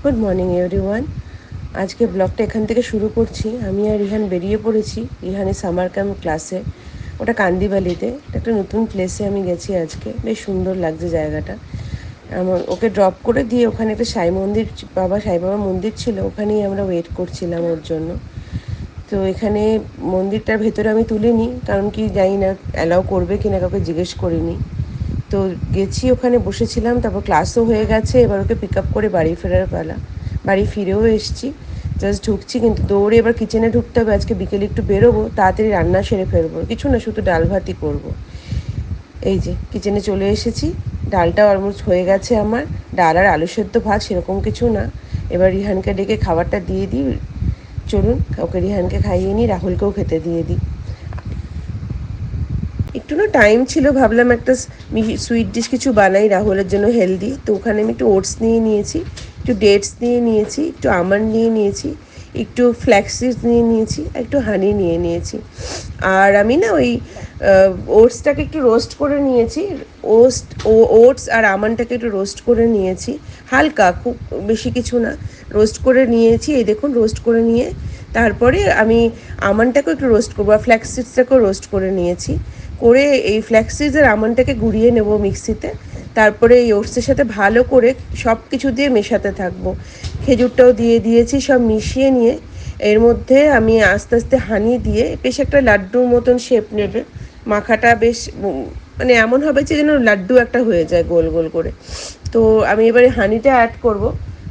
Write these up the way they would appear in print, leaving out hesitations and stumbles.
Good morning everyone. আজকে ব্লগটা এখান থেকে শুরু করছি। আমি আর রিহান বেরিয়ে পড়েছি রিহানের সামার ক্যাম্প ক্লাসে। ওটা কান্দিবালিতে, একটা নতুন প্লেসে আমি গেছি আজকে। বেশ সুন্দর লাগছে জায়গাটা। আমার ওকে ড্রপ করে দিয়ে ওখানে একটা সাই মন্দির, সাই বাবা মন্দির ছিল, ওখানেই আমরা ওয়েট করছিলাম ওর জন্য। তো এখানে মন্দিরটার ভেতরে আমি তুলিনি, কারণ কি জানি না অ্যালাউ করবে কি না, কাউকে জিজ্ঞেস করিনি। তো গেছি, ওখানে বসেছিলাম, তারপর ক্লাসও হয়ে গেছে। এবার ওকে পিক আপ করে বাড়ি ফেরার পালা। বাড়ি ফিরেও এসেছি, জাস্ট ঢুকছি, কিন্তু দৌড়ে এবার কিচেনে ঢুকতে হবে। আজকে বিকেলে একটু বেরোবো, তাড়াতাড়ি রান্না সেরে ফেলবো, কিছু না শুধু ডাল ভাতই করবো। এই যে কিচেনে চলে এসেছি, ডালটা অলমোস্ট হয়ে গেছে আমার। ডাল আর আলু সেদ্ধ ভাত সেরকম কিছু না। এবার রিহানকে ডেকে খাবারটা দিয়ে দিই। চলুন ওকে, রিহানকে খাইয়ে নিই, রাহুলকেও খেতে দিয়ে দিই। একটু না টাইম ছিল, ভাবলাম একটা সুইট ডিশ কিছু বানাই রাহুলের জন্য, হেলদি। তো ওখানে আমি একটু ওটস নিয়ে নিয়েছি, একটু ডেটস নিয়ে নিয়েছি, একটু আমন্ড নিয়ে নিয়েছি, একটু ফ্ল্যাক্সিড নিয়ে নিয়েছি, একটু হানি নিয়ে নিয়েছি। আর আমি না ওই ওটসটাকে একটু রোস্ট করে নিয়েছি। ওটস আর আমন্ডটাকে একটু রোস্ট করে নিয়েছি, হালকা, খুব বেশি কিছু না, রোস্ট করে নিয়েছি। এই দেখুন, রোস্ট করে নিয়ে তারপরে আমি আমন্ডটাকেও একটু রোস্ট করবো, আর ফ্ল্যাক্সিডসটাকেও রোস্ট করে নিয়েছি। করে এই ফ্ল্যাক্সিডস আর আমন্ডটাকে গুঁড়িয়ে নেব মিক্সিতে। তারপরে এই ওটসের সাথে ভালো করে সব কিছু দিয়ে মেশাতে থাকবো। খেজুরটাও দিয়ে দিয়েছি, সব মিশিয়ে নিয়ে এর মধ্যে আমি আস্তে আস্তে হানি দিয়ে বেশ একটা লাড্ডুর মতন শেপ নেবে। মাখাটা বেশ মানে এমন হবে যে যেন লাড্ডু একটা হয়ে যায় গোল গোল করে। তো আমি এবারে হানিটা অ্যাড করব।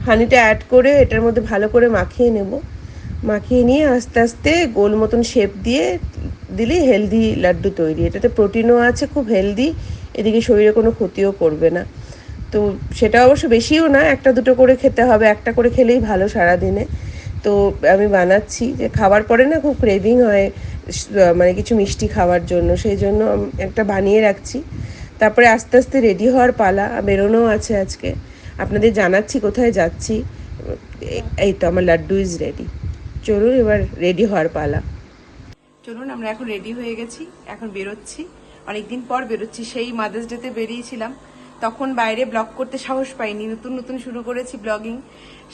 হানিটা অ্যাড করে এটার মধ্যে ভালো করে মাখিয়ে নেব। মাখিয়ে নিয়ে আস্তে আস্তে গোল মতন শেপ দিয়ে দিলেই হেলদি লাড্ডু তৈরি। এটাতে প্রোটিনও আছে, খুব হেলদি, এদিকে শরীরে কোনো ক্ষতিও করবে না। তো সেটা অবশ্য বেশিও না, একটা দুটো করে খেতে হবে, একটা করে খেলেই ভালো সারাদিনে। তো আমি বানাচ্ছি, যে খাবার পরে না খুব ক্রেভিং হয় মানে কিছু মিষ্টি খাওয়ার জন্য, সেই জন্য একটা বানিয়ে রাখছি। তারপরে আস্তে আস্তে রেডি হওয়ার পালা, বেরোনোও আছে আজকে। আপনাদের জানাচ্ছি কোথায় যাচ্ছি। এই তো আমার লাড্ডু ইজ রেডি। চলুন এবার রেডি হওয়ার পালা। চলুন, আমরা এখন রেডি হয়ে গেছি, এখন বেরোচ্ছি। অনেকদিন পর বেরোচ্ছি, সেই মাদার্স ডেতে বেরিয়েছিলাম, তখন বাইরে ব্লগ করতে সাহস পাইনি, নতুন নতুন শুরু করেছি ব্লগিং।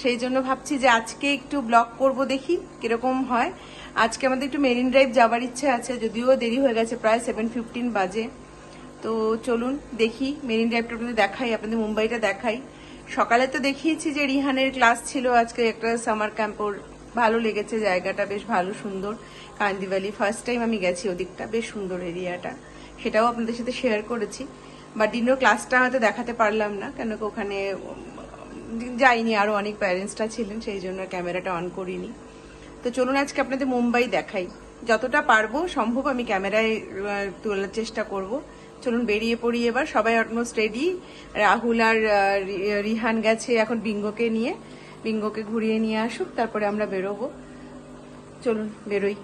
সেই জন্য ভাবছি যে আজকে একটু ব্লগ করব, দেখি কিরকম হয়। আজকে আমাদের একটু মেরিন ড্রাইভ যাওয়ার ইচ্ছে আছে, যদিও দেরি হয়ে গেছে, প্রায় 7:15 বাজে। তো চলুন দেখি, মেরিন ড্রাইভটা আপনাদের দেখাই, আপনাদের মুম্বাইটা দেখাই। সকালে তো দেখিয়েছি যে রিহানের ক্লাস ছিল আজকে, একটা সামার ক্যাম্প, ওর ভালো লেগেছে জায়গাটা, বেশ ভালো সুন্দর। কান্দিবালি ফার্স্ট টাইম আমি গেছি ওদিকটা, বেশ সুন্দর এরিয়াটা, সেটাও আপনাদের সাথে শেয়ার করেছি। বাট ডিনোর ক্লাসটা হয়তো দেখাতে পারলাম না, কেন কি ওখানে যাইনি, আরো অনেক প্যারেন্টসরা ছিলেন, সেই জন্য ক্যামেরাটা অন করিনি। তো চলুন আজকে আপনাদের মুম্বাই দেখাই, যতটা পারবো সম্ভব আমি ক্যামেরায় তোলার চেষ্টা করব। চলুন বেরিয়ে পড়ি এবার, সবাই অলমোস্ট রেডি। রাহুল আর রিহান গেছে এখন বিঙ্গোকে নিয়ে, বিঙ্গোকে ঘুরিয়ে নিয়ে আসুক, তারপরে আমরা বেরোবো। চলুন বেরোই।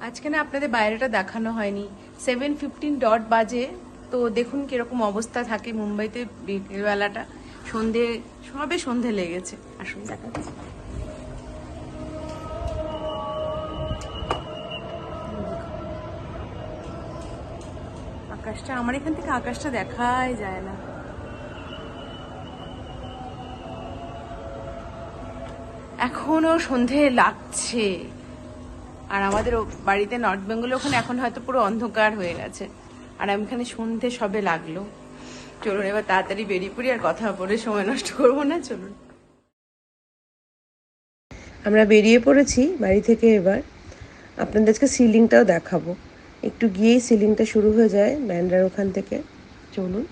আজকে না আপনাদের বাইরেটা দেখানো হয়নি, 7:15 বাজে। তো দেখুন কিরকম অবস্থা থাকে মুম্বাইতে বিকেলবেলাটা, সন্ধে, সবে সন্ধে লেগেছে। আসুন দেখাচ্ছি। আকাশটা, আমার এখান থেকে আকাশটা দেখাই যায় না। এখনো সন্ধে লাগছে, আর আমাদের বাড়িতে নর্থ বেঙ্গলে ওখানে এখন হয়তো পুরো অন্ধকার হয়ে গেছে, আর আমি এখানে সন্ধে সবে লাগলো। চলুন এবার তাড়াতাড়ি বেরিয়ে পড়ি, আর কথা বলে সময় নষ্ট করবো না, চলুন। আমরা বেরিয়ে পড়েছি বাড়ি থেকে। এবার আপনাদের আজকে সিলিংটাও দেখাবো, একটু গিয়েই সিলিংটা শুরু হয়ে যায় ব্যান্ডার ওখান থেকে। চলুন,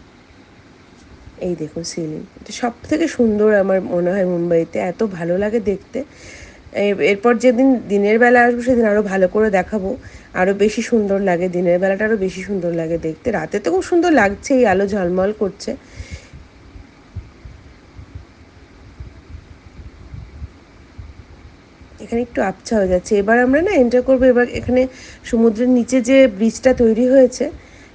এই দেখুন সিলিং, এটা সব থেকে সুন্দর আমার মনে হয় মুম্বাইতে, এত ভালো লাগে দেখতে। এরপর যেদিন দিনের বেলা আসবো সেদিন আরও ভালো করে দেখাবো, আরও বেশি সুন্দর লাগে, দিনের বেলাটা আরও বেশি সুন্দর লাগে দেখতে। রাতে তো খুব সুন্দর লাগছে, এই আলো ঝলমল করছে। এখানে একটু আবছা হয়ে যাচ্ছে। এবার আমরা না এন্টার করবো, এবার এখানে সমুদ্রের নিচে যে ব্রিজটা তৈরি হয়েছে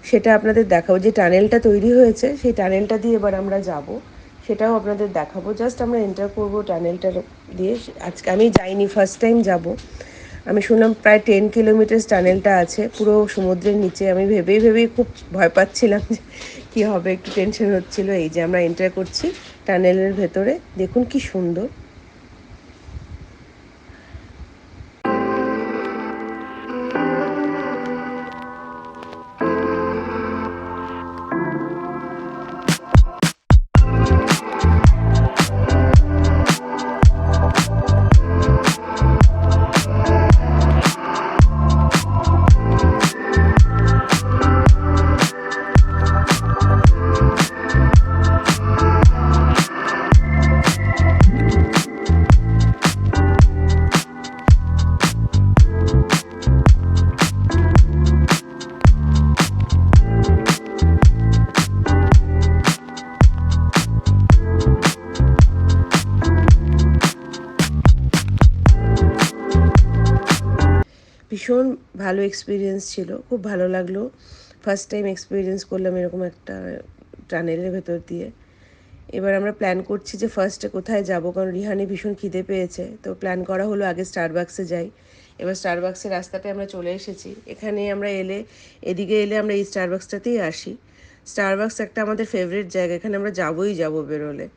সেটা আপনাদের দেখাবো, যে টানেলটা তৈরি হয়েছে সেই টানেলটা দিয়ে এবার আমরা যাব, সেটাও আপনাদের দেখাবো। জাস্ট আমরা এন্টার করবো টানেলটার দিয়ে। আজকে আমি যাইনি, ফার্স্ট টাইম যাব। আমি শুনলাম প্রায় 10 কিলোমিটার টানেলটা আছে পুরো সমুদ্রের নিচে। আমি ভেবেই ভেবেই খুব ভয় পাচ্ছিলাম যে কী হবে, একটু টেনশন হচ্ছিলো। এই যে আমরা এন্টার করছি টানেলের ভেতরে, দেখুন কি সুন্দর। ভীষণ ভালো এক্সপিরিয়েন্স ছিল, খুব ভালো লাগলো। ফার্স্ট টাইম এক্সপিরিয়েন্স করলাম এরকম একটা টানেলের ভেতর দিয়ে। এবার আমরা প্ল্যান করছি যে ফার্স্টে কোথায় যাব, কারণ রিহানে ভীষণ খিদে পেয়েছে। তো প্ল্যান করা হলো আগে স্টারবাক্সে যাই। এবার স্টারবাক্সের রাস্তাটায় আমরা চলে এসেছি। এখানে আমরা এদিকে এলে আমরা এই স্টারবাক্সটাতেই আসি। স্টারবাক্স একটা আমাদের ফেভারিট জায়গা, এখানে আমরা যাবোই যাবো বেরোলে।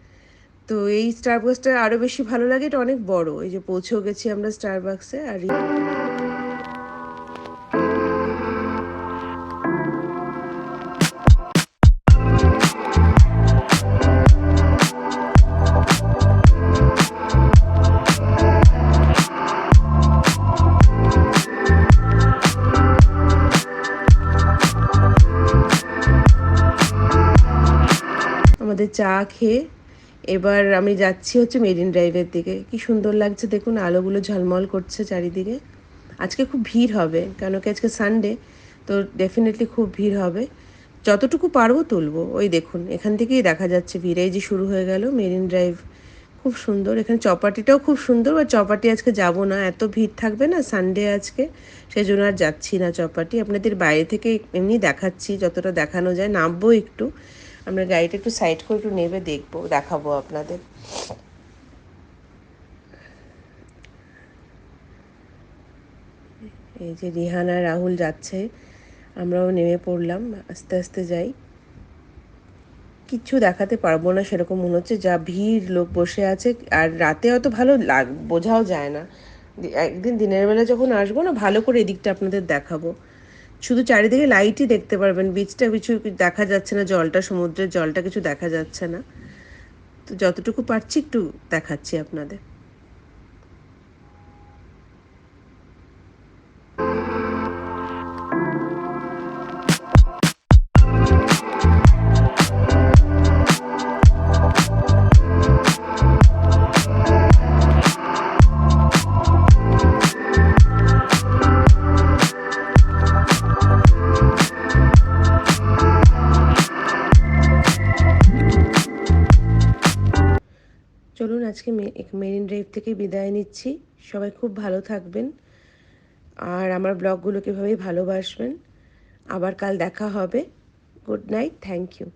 তো এই স্টারবাক্সটা আরও বেশি ভালো লাগে, এটা অনেক বড়। এই যে পৌঁছেও গেছি আমরা স্টারবাক্সে। আর আমাদের চা খেয়ে এবার আমি যাচ্ছি হচ্ছে মেরিন ড্রাইভের দিকে। কি সুন্দর লাগছে দেখুন, আলোগুলো ঝলমল করছে চারিদিকে। আজকে খুব ভিড় হবে, কেন কি আজকে সানডে, তো ডেফিনেটলি খুব ভিড় হবে। যতটুকু পারবো তুলবো। ওই দেখুন এখান থেকেই দেখা যাচ্ছে ভিড়, এই যে শুরু হয়ে গেল মেরিন ড্রাইভ। খুব সুন্দর, এখানে চপাটিটাও খুব সুন্দর। আর চপাটি আজকে যাব না, এত ভিড় থাকবে না সানডে আজকে, সেই জন্য আর যাচ্ছি না চপাটি। আপনাদের বাইরে থেকে এমনি দেখাচ্ছি, যতটা দেখানো যায়। নামবো একটু, আমরা গাড়িটা একটু সাইড করে একটু নেবে দেখবো, দেখাবো আপনাদের। এই যে রিহানা রাহুল যাচ্ছে, আমরাও নেমে পড়লাম, আস্তে আস্তে যাই। কিচ্ছু দেখাতে পারবো না সেরকম মনে হচ্ছে, যা ভিড়, লোক বসে আছে। আর রাতে অত ভালো বোঝাও যায় না। একদিন দিনের বেলা যখন আসবো না, ভালো করে এদিকটা আপনাদের দেখাবো। শুধু চারিদিকে লাইটই দেখতে পারবেন, বিচটা কিছু দেখা যাচ্ছে না, জলটা, সমুদ্রের জলটা কিছু দেখা যাচ্ছে না। তো যতটুকু পারছি একটু দেখাচ্ছি আপনাদের। চলুন আজকে মেরিন ড্রাইভ থেকে বিদায় নিচ্ছি। সবাই খুব ভালো থাকবেন, আর আমার ব্লগগুলোকে এভাবেই ভালোবাসবেন। আবার কাল দেখা হবে। Good night, thank you.